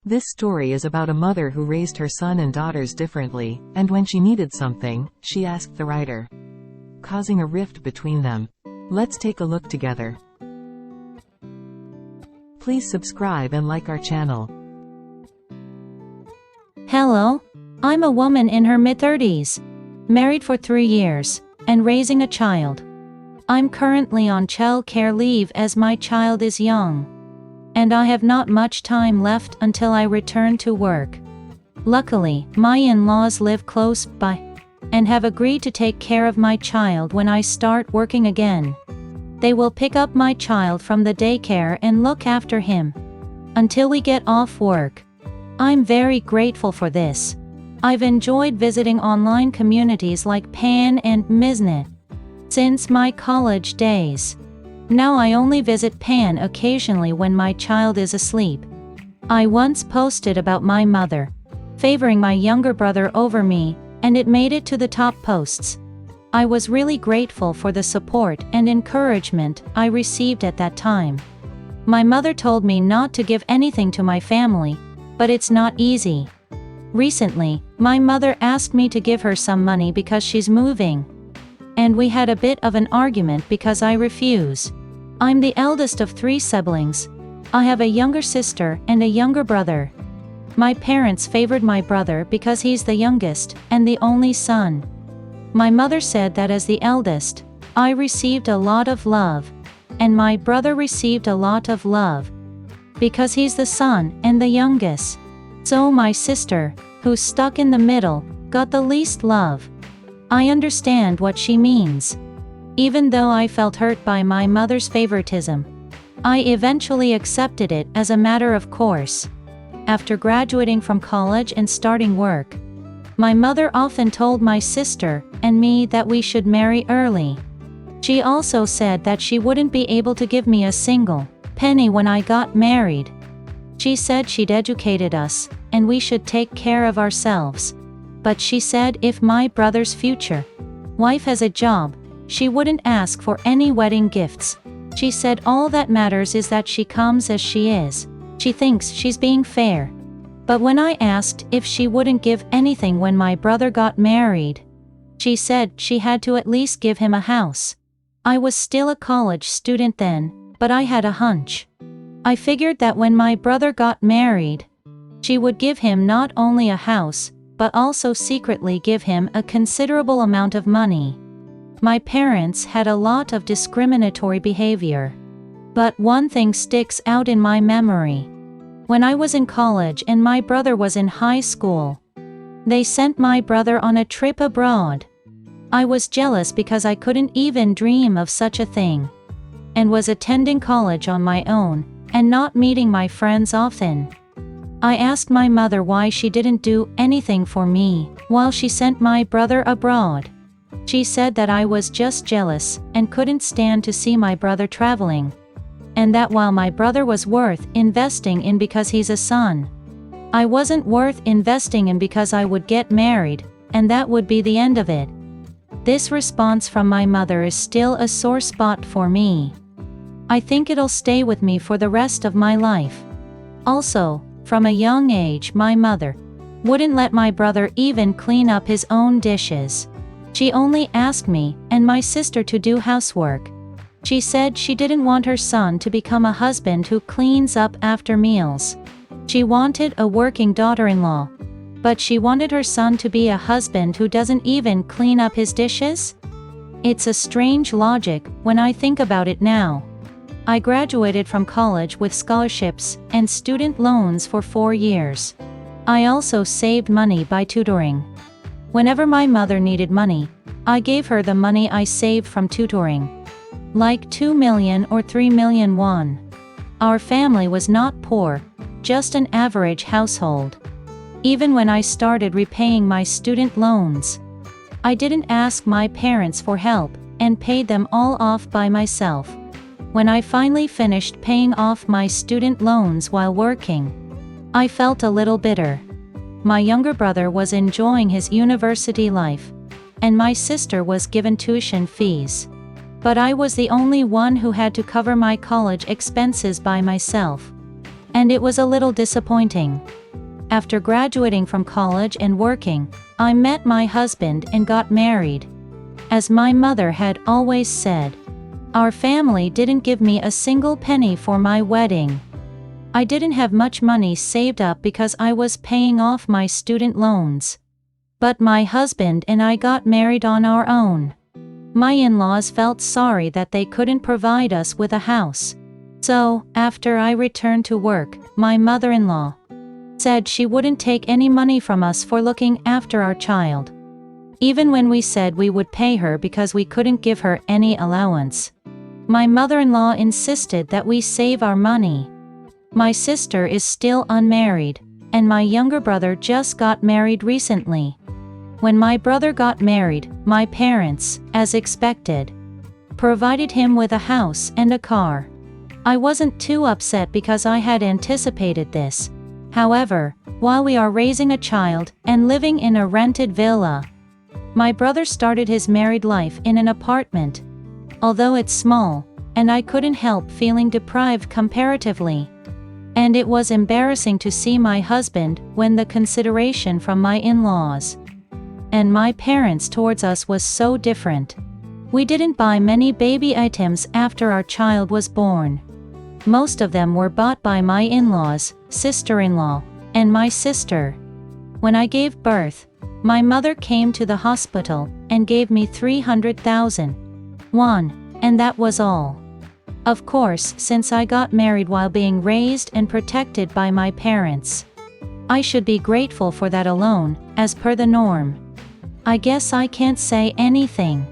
This story is about a mother who raised her son and daughters differently, and when she needed something, she asked the writer, causing a rift between them. Let's take a look together. Please subscribe and like our channel. Hello, I'm a woman in her mid-30s, married for 3 years, and raising a child. I'm currently on child care leave as my child is young, and I have not much time left until I return to work. Luckily, my in-laws live close by, and have agreed to take care of my child when I start working again. They will pick up my child from the daycare and look after him until we get off work. I'm very grateful for this. I've enjoyed visiting online communities like Pan and Miznet since my college days. Now I only visit Pan occasionally when my child is asleep. I once posted about my mother favoring my younger brother over me, and it made it to the top posts. I was really grateful for the support and encouragement I received at that time. My mother told me not to give anything to my family, but it's not easy. Recently, my mother asked me to give her some money because she's moving, and we had a bit of an argument because I refuse. I'm the eldest of 3 siblings. I have a younger sister and a younger brother. My parents favored my brother because he's the youngest and the only son. My mother said that as the eldest, I received a lot of love, and my brother received a lot of love because he's the son and the youngest. So my sister, who's stuck in the middle, got the least love. I understand what she means. Even though I felt hurt by my mother's favoritism, I eventually accepted it as a matter of course. After graduating from college and starting work, my mother often told my sister and me that we should marry early. She also said that she wouldn't be able to give me a single penny when I got married. She said she'd educated us, and we should take care of ourselves. But she said if my brother's future wife has a job, she wouldn't ask for any wedding gifts. She said all that matters is that she comes as she is. She thinks she's being fair. But when I asked if she wouldn't give anything when my brother got married, she said she had to at least give him a house. I was still a college student then, but I had a hunch. I figured that when my brother got married, she would give him not only a house, but also secretly give him a considerable amount of money. My parents had a lot of discriminatory behavior, but one thing sticks out in my memory. When I was in college and my brother was in high school, they sent my brother on a trip abroad. I was jealous because I couldn't even dream of such a thing, and was attending college on my own, and not meeting my friends often. I asked my mother why she didn't do anything for me while she sent my brother abroad. She said that I was just jealous and couldn't stand to see my brother traveling, and that while my brother was worth investing in because he's a son, I wasn't worth investing in because I would get married, and that would be the end of it. This response from my mother is still a sore spot for me. I think it'll stay with me for the rest of my life. Also, from a young age my mother wouldn't let my brother even clean up his own dishes. She only asked me and my sister to do housework. She said she didn't want her son to become a husband who cleans up after meals. She wanted a working daughter-in-law, but she wanted her son to be a husband who doesn't even clean up his dishes? It's a strange logic when I think about it now. I graduated from college with scholarships and student loans for 4 years. I also saved money by tutoring. Whenever my mother needed money, I gave her the money I saved from tutoring, like 2 million or 3 million won. Our family was not poor, just an average household. Even when I started repaying my student loans, I didn't ask my parents for help and paid them all off by myself. When I finally finished paying off my student loans while working, I felt a little bitter. My younger brother was enjoying his university life, and my sister was given tuition fees. But I was the only one who had to cover my college expenses by myself. and it was a little disappointing. After graduating from college and working, I met my husband and got married. As my mother had always said, our family didn't give me a single penny for my wedding. I didn't have much money saved up because I was paying off my student loans. But my husband and I got married on our own. My in-laws felt sorry that they couldn't provide us with a house. So, after I returned to work, my mother-in-law said she wouldn't take any money from us for looking after our child. Even when we said we would pay her because we couldn't give her any allowance, my mother-in-law insisted that we save our money. My sister is still unmarried, and my younger brother just got married recently. When my brother got married, my parents, as expected, provided him with a house and a car. I wasn't too upset because I had anticipated this. However, while we are raising a child and living in a rented villa, my brother started his married life in an apartment. Although it's small, and I couldn't help feeling deprived comparatively. And it was embarrassing to see my husband when the consideration from my in-laws and my parents towards us was so different. We didn't buy many baby items after our child was born. Most of them were bought by my in-laws, sister-in-law, and my sister. When I gave birth, my mother came to the hospital and gave me 300,000 won, and that was all. Of course, since I got married while being raised and protected by my parents, I should be grateful for that alone, as per the norm. I guess I can't say anything.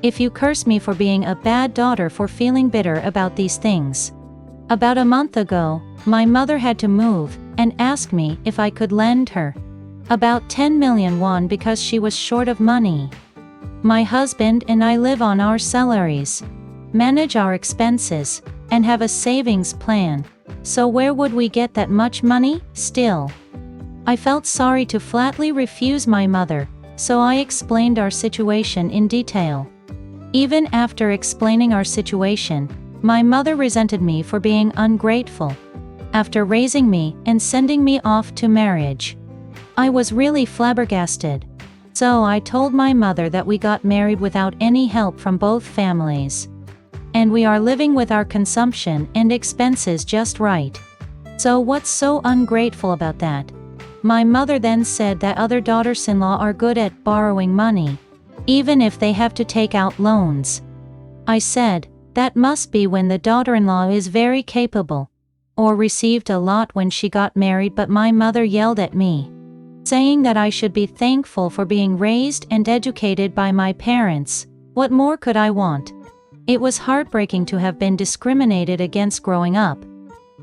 If you curse me for being a bad daughter for feeling bitter about these things. About a month ago, my mother had to move and asked me if I could lend her about 10 million won because she was short of money. My husband and I live on our salaries, manage our expenses, and have a savings plan, so where would we get that much money? Still, I felt sorry to flatly refuse my mother, so I explained our situation in detail. Even after explaining our situation, my mother resented me for being ungrateful after raising me and sending me off to marriage. I was really flabbergasted. So I told my mother that we got married without any help from both families. And we are living with our consumption and expenses just right. So what's so ungrateful about that? My mother then said that other daughters-in-law are good at borrowing money, even if they have to take out loans. I said, that must be when the daughter-in-law is very capable, or received a lot when she got married, but my mother yelled at me, saying that I should be thankful for being raised and educated by my parents. What more could I want? It was heartbreaking to have been discriminated against growing up.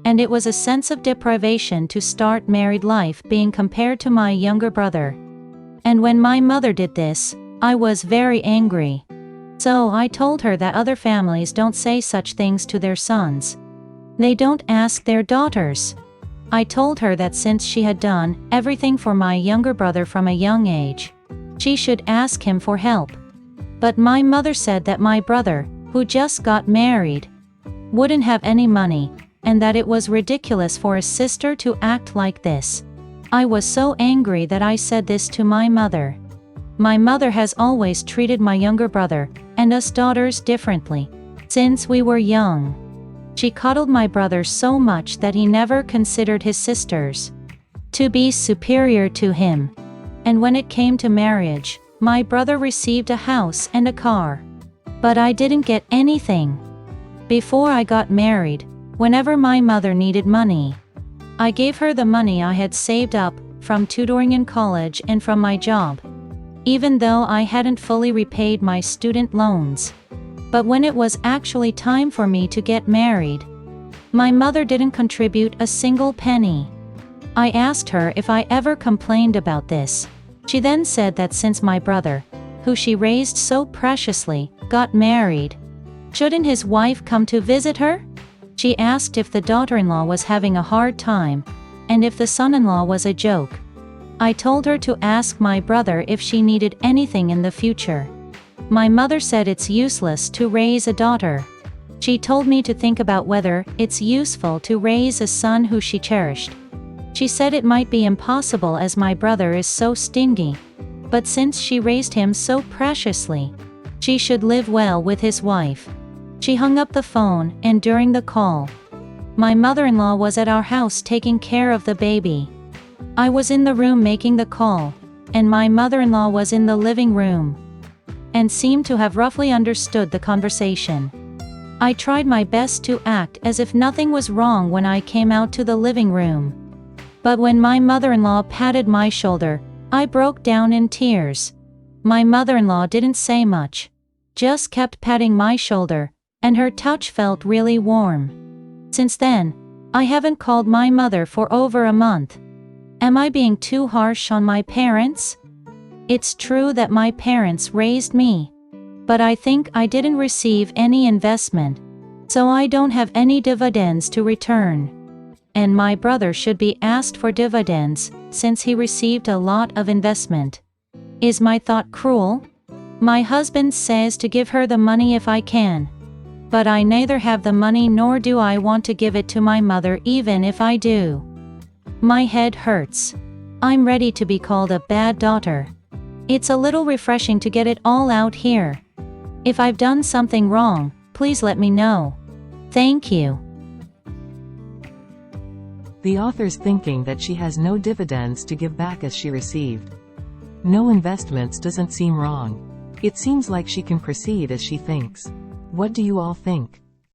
And it was a sense of deprivation to start married life being compared to my younger brother. And when my mother did this, I was very angry. So I told her that other families don't say such things to their sons. They don't ask their daughters. I told her that since she had done everything for my younger brother from a young age, she should ask him for help. But my mother said that my brother, who just got married, wouldn't have any money, and that it was ridiculous for a sister to act like this. I was so angry that I said this to my mother. My mother has always treated my younger brother and us daughters differently since we were young. She coddled my brother so much that he never considered his sisters to be superior to him. And when it came to marriage, my brother received a house and a car. But I didn't get anything. Before I got married, whenever my mother needed money, I gave her the money I had saved up from tutoring in college and from my job, even though I hadn't fully repaid my student loans. But when it was actually time for me to get married, my mother didn't contribute a single penny. I asked her if I ever complained about this. She then said that since my brother, who she raised so preciously, got married, shouldn't his wife come to visit her? She asked if the daughter-in-law was having a hard time, and if the son-in-law was a joke. I told her to ask my brother if she needed anything in the future. My mother said it's useless to raise a daughter. She told me to think about whether it's useful to raise a son who she cherished. She said it might be impossible as my brother is so stingy, but since she raised him so preciously, she should live well with his wife. She hung up the phone, and during the call, my mother-in-law was at our house taking care of the baby. I was in the room making the call, and my mother-in-law was in the living room, and seemed to have roughly understood the conversation. I tried my best to act as if nothing was wrong when I came out to the living room. But when my mother-in-law patted my shoulder, I broke down in tears. My mother-in-law didn't say much, just kept patting my shoulder, and her touch felt really warm. Since then, I haven't called my mother for over a month. Am I being too harsh on my parents? It's true that my parents raised me, but I think I didn't receive any investment, so I don't have any dividends to return. And my brother should be asked for dividends, since he received a lot of investment. Is my thought cruel? My husband says to give her the money if I can, but I neither have the money nor do I want to give it to my mother even if I do. My head hurts. I'm ready to be called a bad daughter. It's a little refreshing to get it all out here. If I've done something wrong, please let me know. Thank you. The author's thinking that she has no dividends to give back as she received. No investments doesn't seem wrong. It seems like she can proceed as she thinks. What do you all think?